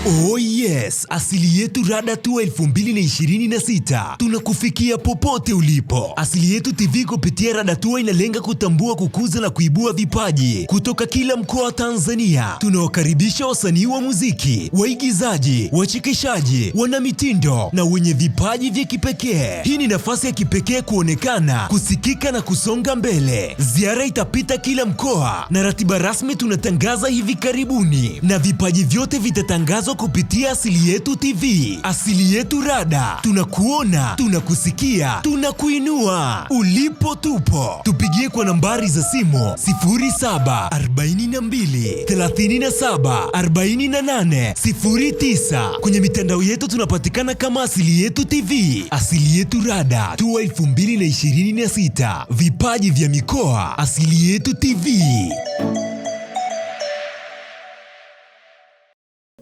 Oh yes, Asili Yetu Rada Tour 2026. Tunakufikia popote ulipo. Asili Yetu TV kupitia Rada Tour inalenga kutambua, kukuza na kuibua vipaji kutoka kila mkoa wa Tanzania. Tunawakaribisha wasanii wa muziki, waigizaji, wachekeshaji, wanamitindo na wenye vipaji vya kipekee. Hii ni nafasi ya kipekee kuonekana, kusikika na kusonga mbele. Ziara itapita kila mkoa na ratiba rasmi tunatangaza hivi karibuni, na vipaji vyote vitatangazwa kupitia Asili Yetu TV. Asili Yetu Rada, tunakuona, tunakusikia, tunakuinua. Ulipo tupo. Tupigie kwa nambari za simu 0742 37 48 09. Kwenye mitandao yetu tunapatikana kama Asili Yetu TV. Asili Yetu Rada Tour 2026. Vipaji vya mikoa, Asili Yetu TV.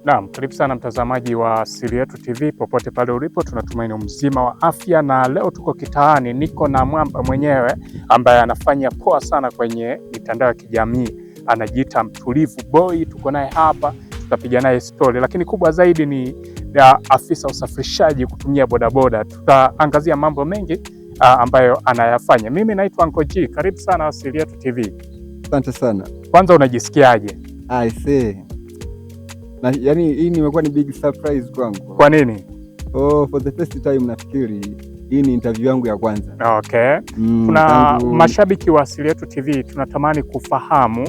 Naam, karibu sana mtazamaji wa Asili Yetu TV popote pale ulipo, tunatumaini mzima wa afya, na leo tuko kitaani, niko na mwamba mwenyewe ambaye anafanya poa sana kwenye mitandao ya kijamii, anajiita Mtulivu Boy. Tuko naye hapa, tutapiga naye story, lakini kubwa zaidi ni afisa usafirishaji kutumia bodaboda. Tutaangazia mambo mengi ambayo anayafanya. Mimi naitwa Anko G, karibu sana Asili Yetu TV. Asante sana. Kwanza unajisikiaje? I see. Na yani hii nimekuwa ni big surprise kwangu. Kwa nini? For the first time nafikiri hii ni interview yangu ya kwanza. Okay. Kuna mashabiki wa Asili Yetu TV tunatamani kufahamu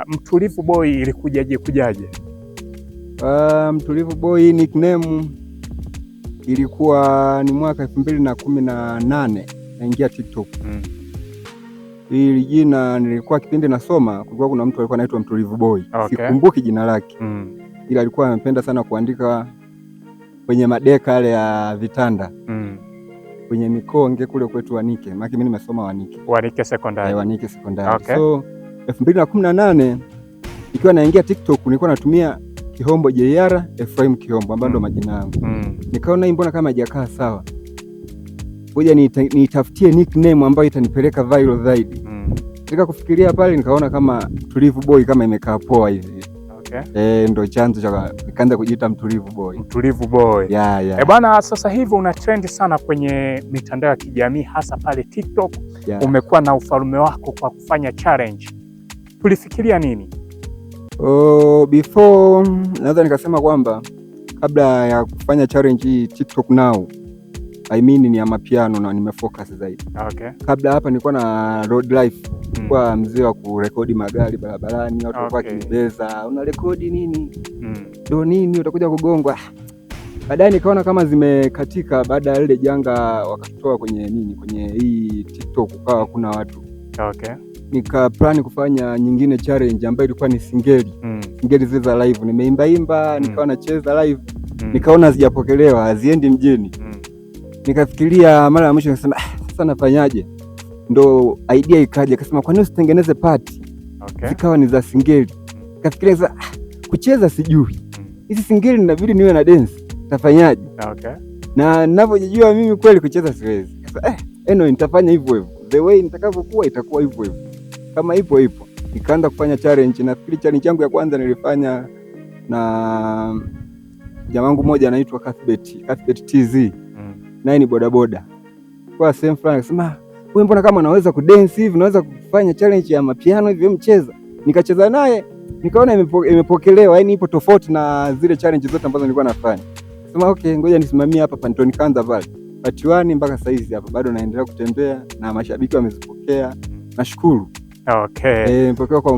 Mtulivu Boy ilikujaje kujaje? Mtulivu Boy nickname ilikuwa ni mwaka 2018 naingia TikTok. Hili jina nilikuwa kipindi nasoma, kulikuwa kuna mtu alikuwa anaitwa Mtulivu Boy. Okay. Sikumbuki jina lake. Ila alikuwa anapenda sana kuandika kwenye madeka yale ya vitanda. Kwenye mikonge kule kwetu Wanike. Maana mimi nimesoma Wanike. Wanike Secondary. Wanike Secondary. Okay. So 2018 ikiwa naingia TikTok nilikuwa natumia Kihombo JR Ephraim Kihombo ambayo ndo majina yangu. Nikaona hii mbona kama haijakaa sawa. Ngoja nitafutie nickname ambayo itanipeleka viral zaidi. Nika kufikiria pale nikaona kama Mtulivu Boy kama imekaa poa hivi. Okay. Ndo chanzo cha nikaanza kujiita Mtulivu Boy. Mtulivu Boy. Yeah. Bwana, sasa hivi una trend sana kwenye mitandao ya kijamii hasa pale TikTok. Yeah. Umekuwa na ufalme wako kwa kufanya challenge. Tulifikiria nini? Before naweza nikasema kwamba kabla ya kufanya challenge hii TikTok now ni ya mapiano na nimefocus zaidi. Okay. Kabla hapa nilikuwa na road life. Kwa mzee wa kurekodi magari barabarani, watu walikuwa kinibeza, una rekodi nini? Ndio nini utakuja kugongwa. Baadaye nikaona kama zimekatika baada ya ile janga wakatoa kwenye hii TikTok ukawa kuna watu. Okay. Nika plan kufanya nyingine challenge ambayo ilikuwa ni singeli. Singeli zile za live. Nimeimba nikawa nacheza live. Nikaona hazijapokelewa, haziendi mjini. Nikafikiria mara ya mwisho nikasema sasa nafanyaje? Ndo idea ikaja, akasema kwa nini usitengeneze party? Okay. Zikawa ni za singeli. Nikafikiria sasa kucheza sijui. Hizi singeli inabidi niwe na dance. Tafanyaje? Okay. Na ninavyojua mimi kweli kucheza siwezi. Sasa nitafanya hivyo hivyo. The way nitakavyokuwa itakuwa hivyo hivyo. Kama ipo. Nikaanza kufanya challenge. Nafikiri challenge yangu ya kwanza nilifanya na jamaa wangu mmoja anaitwa Cuthbert TZ. Naye ni bodaboda. Kwa same fulani akasema, "Wewe mbona kama unaweza kudance hivi, unaweza kufanya challenge ya mapiano hivi mcheza?" Nikacheza naye, nikaona imepokelewa, yani ipo tofauti na zile challenge zote ambazo nilikuwa nafanya. Sema okay, ngoja nisimamie hapa Pantoni Kanza pale. Part 1 mpaka saizi hapa bado naendelea kutembea na mashabiki wamezipokea. Nashukuru. Okay. Mpokeo kwa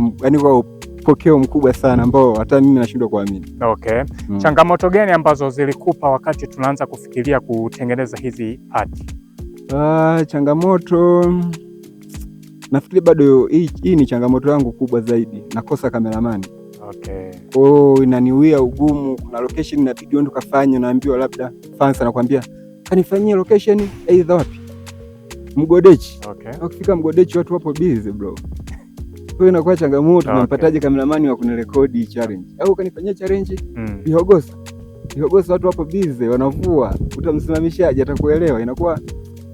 upokeo mkubwa sana ambao hata mimi nashindwa kuamini. Okay. Changamoto gani ambazo zilikupa wakati tunaanza kufikiria kutengeneza hizi party? Changamoto nafikiri bado hii ni changamoto yangu kubwa zaidi. Nakosa kameramani. Okay. Inaniwia ugumu. Kuna location inabidi uende ukafanye, naambiwa labda fans anakuambia kanifanyie location aidha wapi? Mgodechi. Okay. Ukifika Mgodechi watu wapo busy bro. Kwa hiyo inakuwa changamoto. Okay. Nampataje kameramani wa kunirekodi challenge? Au kanifanyia challenge? Bihogosa watu wapo busy wanavua. Utamsimamishaje atakuelewa? Inakuwa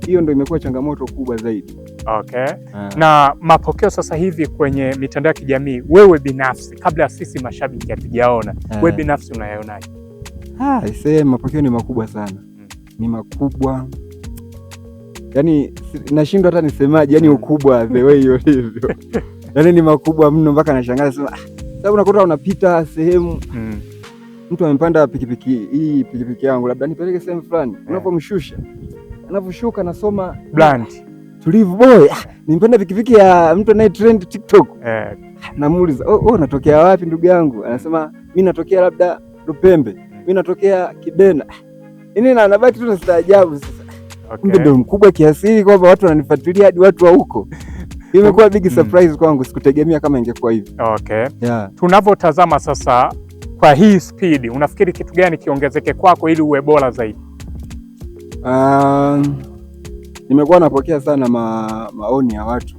hiyo ndio imekuwa changamoto kubwa zaidi. Okay. Na mapokeo sasa hivi kwenye mitandao ya kijamii, wewe binafsi, kabla ya sisi mashabiki hatujaona, wewe binafsi unayaonaje? Mapokeo ni makubwa sana. Ni makubwa. Yaani nashindwa hata nisemaje, yani ukubwa the way ulivyo. Yaani ni makubwa mno mpaka nashangaa sema sababu unakuta unapita sehemu mtu amepanda pikipiki yangu labda nipeleke sehemu fulani, unapomshusha anavyoshuka nasoma brand Tulivu Boy, nimpenda pikipiki ya mtu anaye trend TikTok. Namuuliza, natokea wapi ndugu yangu? Anasema mimi natokea labda Lupembe, mimi natokea Kibena. Yaani na nabaki tu nastaajabu sasa. Kumbe ndio mkubwa kiasi kwamba watu wananifuatilia hadi watu wa huko. Imekuwa big surprise kwangu, sikutegemea kama ingekuwa hivi. Okay. Yeah. Tunavyotazama sasa kwa hii speed, unafikiri kitu gani kiongezeke kwako ili uwe bora zaidi? Nimekuwa napokea sana maoni ya watu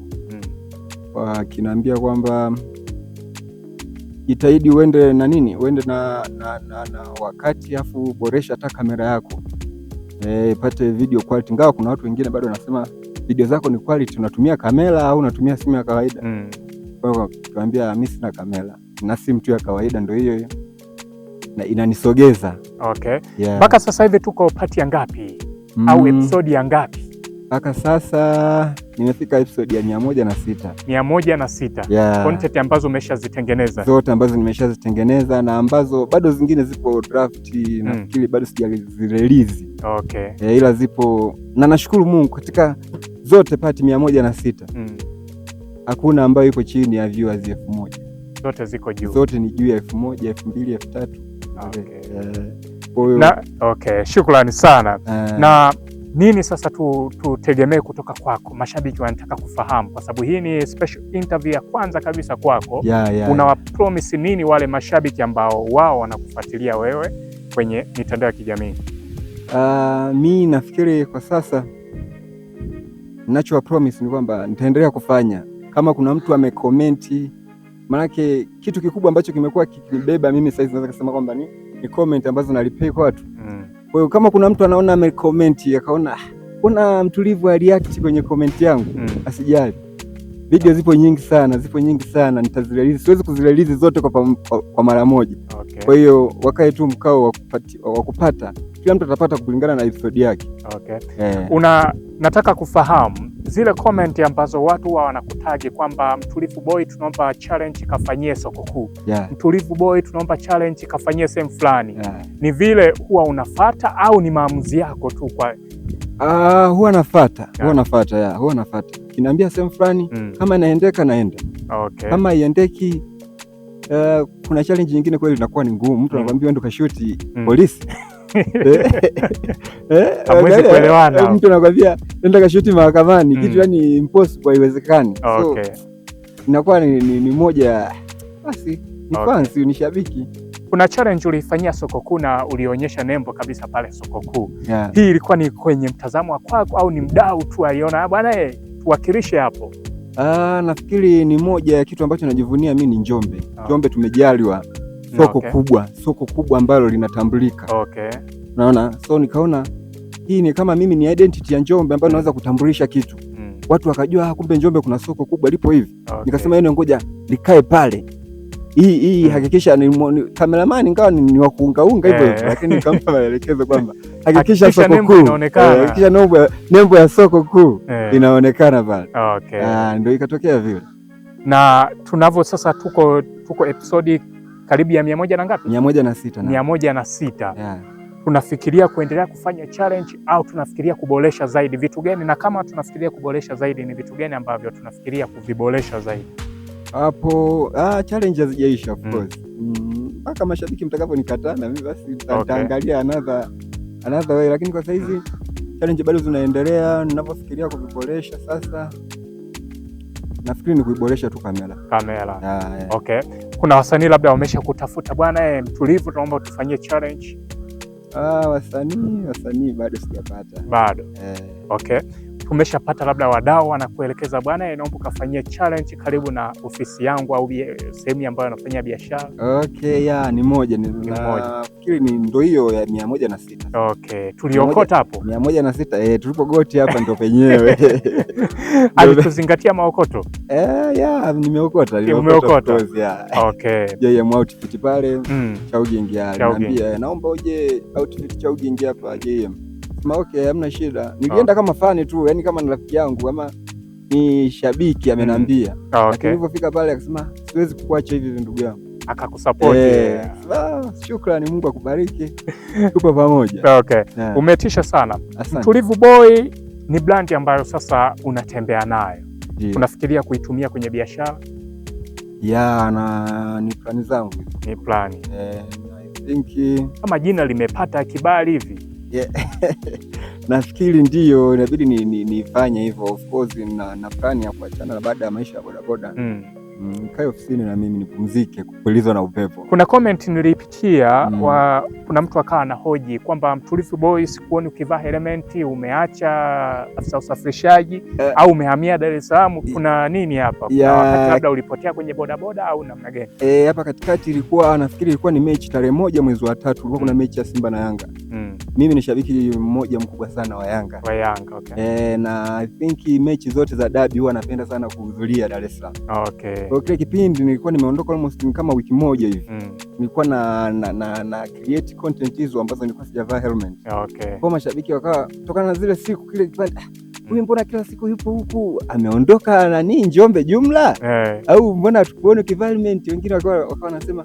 wakiniambia kwamba jitahidi uende na wakati afu boresha hata kamera yako pate video quality. Ingawa kuna watu wengine bado wanasema video zako ni quality, unatumia kamera au unatumia simu ya kawaida? Kwa hiyo tuambia mimi sina kamera na simu tu ya kawaida, ndio hiyo na inanisogeza. Okay. Mpaka sasa hivi tuko pati ya ngapi? Au episode ya ngapi? Mpaka sasa nimefika episode ya 106. 106. Content ambazo umeshazitengeneza? Zote ambazo nimeshazitengeneza na ambazo bado zingine zipo draft, nafikiri bado sijazirelease. Okay. Ila zipo na nashukuru Mungu katika zote pati 106. Hakuna ambayo ipo chini ya viewers 1000. Zote ziko juu. Zote ni juu ya 1000, 2000, 3000. Okay. Shukrani sana. Na nini sasa tutegemee kutoka kwako? Mashabiki wanataka kufahamu kwa sababu hii ni special interview ya kwanza kabisa kwako. Unawapromise nini wale mashabiki ambao wao wanakufuatilia wewe kwenye mitandao ya kijamii? Mi nafikiri kwa sasa ninachowapromise ni kwamba nitaendelea kufanya. Kama kuna mtu amekomenti, manake kitu kikubwa ambacho kimekuwa kikibeba mimi sasa naweza kusema kwamba ni comment ambazo nalipay kwa watu. Kwa hiyo kama kuna mtu anaona amecomment akaona kuna Mtulivu react kwenye comment yangu, asijali. Video zipo nyingi sana, nitazirelease. Siwezi kuzirelease zote kwa mara moja. Kwa hiyo wakae tu mkao wa kupata. Kila mtu atapata kulingana na episode yake. Nataka kufahamu zile comment ambazo watu wanakutagi kwamba Mtulivu Boy tunaomba challenge kafanyie soko kuu. Mtulivu Boy tunaomba challenge kafanyie sehemu fulani. Ni vile huwa unafuata au ni maamuzi yako tu kwa? Huwa nafuata. Kinaambia sehemu fulani, kama inaendeka naenda. Kama iendeki, kuna challenge nyingine kweli inakuwa ni ngumu. Mtu anakuambia ende kashuti polisi. Hamwezi kuelewana. Mtu anakuambia enda kashuti mahakamani, kitu yani impossible, haiwezekani. So inakuwa ni moja basi ni fans, ni shabiki. Kuna challenge ulifanyia soko kuu na ulionyesha nembo kabisa pale soko kuu. Hii ilikuwa ni kwenye mtazamo wa kwako au ni mdau tu aliona bwana tuwakilishe hapo? Nafikiri ni moja ya kitu ambacho najivunia mimi ni Njombe. Njombe tumejaliwa soko kubwa ambalo linatambulika. Unaona? So nikaona hii ni kama mimi ni identity ya Njombe ambayo naweza kutambulisha kitu. Watu wakajua kumbe Njombe kuna soko kubwa lipo hivi. Nikasema ngoja likae pale. Hii hakikisha ni cameraman ingawa ni wa kuungaunga hivyo, lakini nikampa maelekezo kwamba hakikisha soko kuu inaonekana. Hakikisha nembo ya soko kuu inaonekana pale. Ndio ikatokea vile. Na tunavyo sasa tuko episode karibu ya 100 na ngapi? 106. 106. Tunafikiria kuendelea kufanya challenge au tunafikiria kuboresha zaidi vitu gani? Na kama tunafikiria kuboresha zaidi, ni vitu gani ambavyo tunafikiria kuviboresha zaidi? Hapo challenge hazijaisha of course. Mpaka mashabiki mtakaponikataa na mimi basi nitaangalia another way, lakini kwa saizi challenge bado zinaendelea. Ninapofikiria kuviboresha sasa, nafikiri ni kuiboresha tu kamera. Okay. Kuna wasanii labda wamesha kutafuta bwana Mtulivu tunaomba tufanyie challenge? Wasanii bado sijapata. Bado. Okay. tumeshapata labda wadau wanakuelekeza, bwana, naomba ukafanyie challenge karibu na ofisi yangu au sehemu ambayo anafanya biashara? Okay, ya ni moja, nafikiri ni ndio hiyo ya 106. Okay, tuliokota hapo 106, tulipogoti hapa ndio penyewe. Alikuzingatia maokoto? Ya nimeokota. Okay. JM outfit pale Chaugingi aliniambia naomba uje outfit Chaugingi hapa JM. Sema okay, hamna shida. Nilienda kama fani tu, yani kama ni rafiki yangu kama ni shabiki ameniambia. Lakini nilipofika pale akasema siwezi kukuacha hivi ndugu yangu. Akakusupport. Shukrani, Mungu akubariki. Tupo pamoja. Okay. Umetisha sana. Mtulivu Boy ni brand ambayo sasa unatembea nayo. Unafikiria kuitumia kwenye biashara? Ni plani zangu. Ni plani. I think kama jina limepata kibali hivi. Nafikiri ndio inabidi nifanye hivyo. Of course na plani ya kuachana na baada ya maisha ya bodaboda. Nikae ofisini na mimi nipumzike kupulizwa na upepo. Kuna comment nilipitia kuna mtu akawa anahoji kwamba Mtulivu Boy sikuoni ukivaa helmeti, umeacha afisa usafirishaji au umehamia Dar es Salaam, kuna nini hapa? Kuna wakati labda ulipotea kwenye bodaboda au namna gani? Hapa katikati nafikiri ilikuwa ni mechi tarehe 1 mwezi wa 3, kulikuwa kuna mechi ya Simba na Yanga. Mimi ni shabiki mmoja mkubwa sana wa Yanga. Okay. Na I think mechi zote za dabi huwa napenda sana kuhudhuria Dar es Salaam. Okay. Kwa kile kipindi nilikuwa nimeondoka almost kama wiki moja hivi. Nilikuwa na create content hizo ambazo nilikuwa sijavaa helmet. Okay. Kwa mashabiki wakawa kutokana na zile siku kile kipindi, huyu mbona kila siku yupo huku, ameondoka nani Njombe jumla? Au mbona tukuone ukivaa helmet? Wengine wakawa wanasema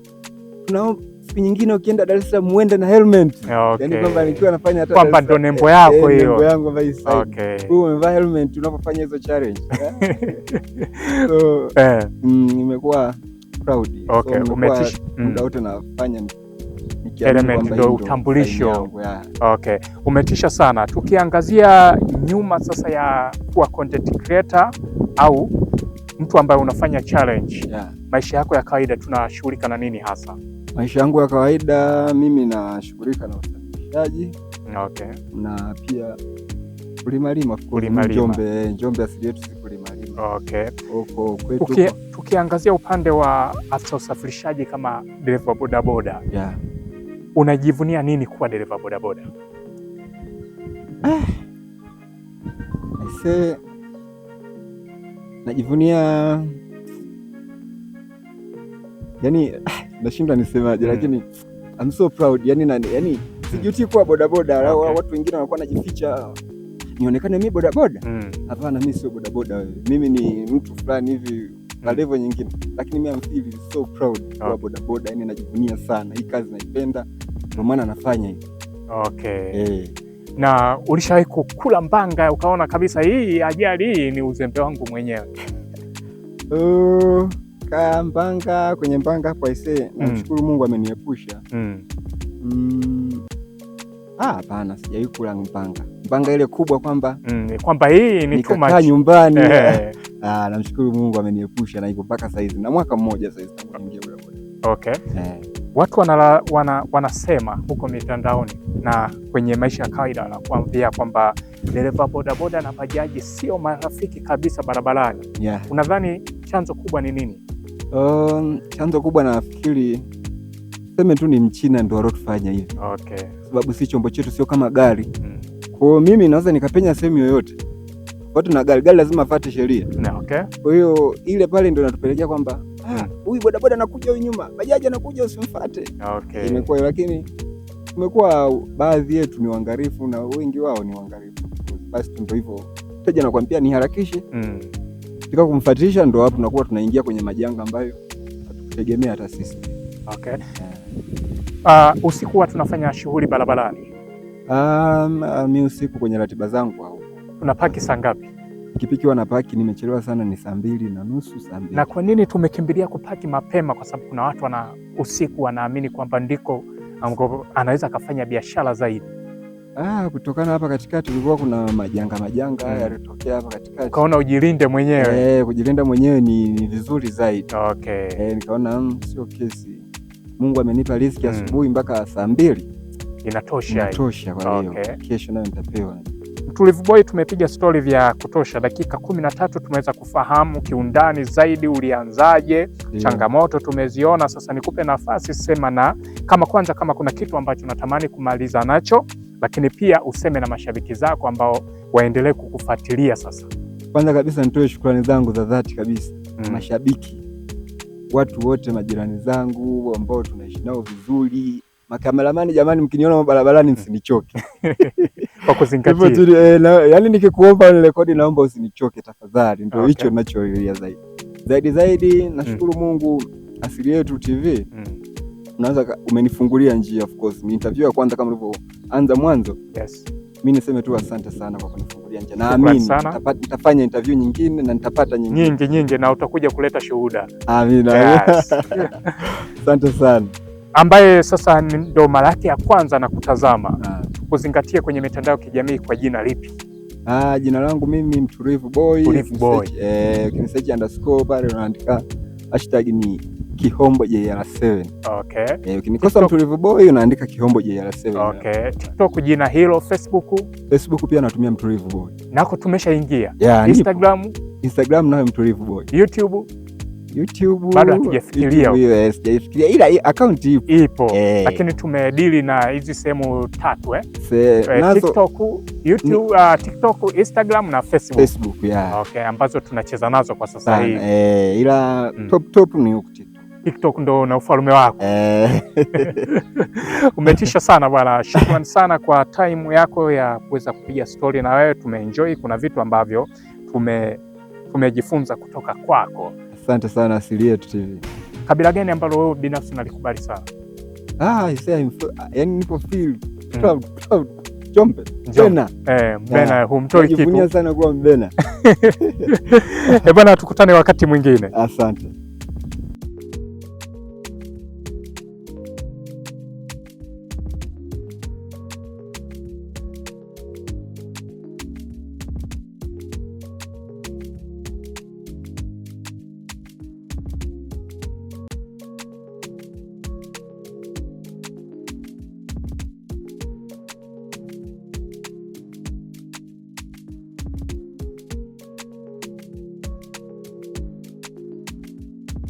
tunaomba siku nyingine ukienda Dar es Salaam muende na helmet. Yaani kwamba nikiwa nafanya hata kwamba ndo nembo yako hiyo. Nembo yangu ambayo sasa. Okay. Wewe umevaa helmet unapofanya hizo challenge. So nimekuwa proud. Okay, umetisha. Muda wote nafanya element ndo utambulisho. Okay, umetisha sana. Tukiangazia nyuma sasa ya kuwa content creator au mtu ambaye unafanya challenge, maisha yako ya kawaida tunashughulika na nini hasa? Maisha yangu ya kawaida mimi nashughulika na usafirishaji. Okay. Na pia kulimalima. Njombe asili yetu si kulimalima. Okay. Huko kwetu. Tukiangazia upande wa afisa usafirishaji kama dereva bodaboda. Unajivunia nini kuwa dereva bodaboda? Najivunia yani nashinda nisemaje, lakini I'm so proud. Yani sijuti kuwa bodaboda. Watu wengine wanakuwa najificha nionekane mimi bodaboda. Hapana, mimi sio bodaboda. Mimi ni mtu fulani hivi na level nyingine, lakini mimi I'm feel so proud kuwa bodaboda. Yani najivunia sana hii kazi, naipenda, ndio maana nafanya hivi. Okay. Na ulishawahi kukula mbanga ukaona kabisa hii ajali hii ni uzembe wangu mwenyewe? Kwenye mbanga hapo aisee, namshukuru Mungu ameniepusha. Hapana, sijawahi kula mbanga ile kubwa kwamba hii ni too much nyumbani. Namshukuru Mungu ameniepusha na hivyo mpaka sasa hivi, na mwaka mmoja sasa hivi tangu niingie bodaboda. Okay. Watu wanasema huko mitandaoni na kwenye maisha ya kawaida wanakuambia kwamba dereva bodaboda na bajaji sio marafiki kabisa barabarani. Unadhani chanzo kubwa ni nini? Chanzo kubwa nafikiri sema tu ni Mchina ndio alotufanya hivi. Okay. Sababu si chombo chetu, sio kama gari. Kwa hiyo mimi naweza nikapenya sehemu yoyote. Watu na gari lazima afuate sheria. Okay. Kwa hiyo ile pale ndio inatupelekea kwamba huyu bodaboda anakuja huyu nyuma, bajaji anakuja usimfuate. Okay. Imekuwa, lakini tumekuwa baadhi yetu ni waangalifu na wengi wao ni waangalifu. Basi ndio hivyo. Mteja anakuambia niharakishe. Tika kumfuatisha, ndio hapo tunakuwa tunaingia kwenye majanga ambayo hatukutegemea hata sisi. Okay. Usiku huwa tunafanya shughuli barabarani? Mimi usiku kwenye ratiba zangu au unapaki saa ngapi? Pikipiki wanapaki, nimechelewa sana ni 2:30, saa 2. Na kwa nini tumekimbilia kupaki mapema? Kwa sababu kuna watu usiku wanaamini kwamba ndiko anaweza akafanya biashara zaidi. Kutokana hapa katikati kulikuwa kuna majanga yalitokea hapa katikati. Ukaona ujilinde mwenyewe. Kujilinda mwenyewe ni vizuri zaidi. Okay. Nikaona sio kesi. Mungu amenipa riziki asubuhi mpaka saa 2. Inatosha. Kwa hiyo kesho nayo nitapewa. Mtulivu Boy tumepiga story vya kutosha, dakika 13 tumeweza kufahamu kiundani zaidi ulianzaje, changamoto tumeziona. Sasa nikupe nafasi, sema na kama kuna kitu ambacho natamani kumaliza nacho, lakini pia useme na mashabiki zako ambao waendelee kukufuatilia. Sasa kwanza kabisa nitoe shukrani zangu za dhati kabisa mashabiki, watu wote, majirani zangu ambao tunaishi nao vizuri, makameramani, jamani, mkiniona barabarani msinichoke kwa kuzingatia yani nikikuomba rekodi naomba usinichoke tafadhali. Ndio hicho ninacholia zaidi. Nashukuru Mungu, Asili Yetu TV unaweza umenifungulia njia. Of course ni interview ya kwanza kama ulivyoanza mwanzo. Yes. Mimi niseme tu asante sana kwa kunifungulia njia. Naamini nitafanya interview nyingine na nitapata nyingi na utakuja kuleta shuhuda. Amina. Yes. Asante sana. Ambaye sasa ndo mara yake ya kwanza na kutazama, kuzingatia kwenye mitandao ya kijamii kwa jina lipi? Jina langu mimi Mtulivu Boy. Ukinisearch _ pale unaandika hashtag ni Kihombo JR7. Okay. Ukinikosa Mtulivu Boy unaandika Kihombo JR7. Okay. TikTok jina hilo, Facebook pia natumia Mtulivu Boy. Nako tumeshaingia. Instagram nayo Mtulivu Boy. YouTube bado hatujafikiria. Yes, ila account ipo. Lakini tumedili na hizi sehemu tatu TikTok, YouTube, TikTok, Instagram na Facebook. Okay, ambazo tunacheza nazo kwa sasa hivi. Ila top ni huko TikTok ndo na ufalme wako. Umetisha sana bwana. Shukrani sana kwa time yako ya kuweza kupiga story na wewe, tumeenjoy. Kuna vitu ambavyo tumejifunza kutoka kwako. Asante sana Asili Yetu TV. Kabila gani ambalo wewe binafsi unalikubali sana? Yani nipo feel proud. Jombe. Mbena humtoi kitu. Najivunia sana kuwa Mbena. Bwana, tukutane wakati mwingine. Asante.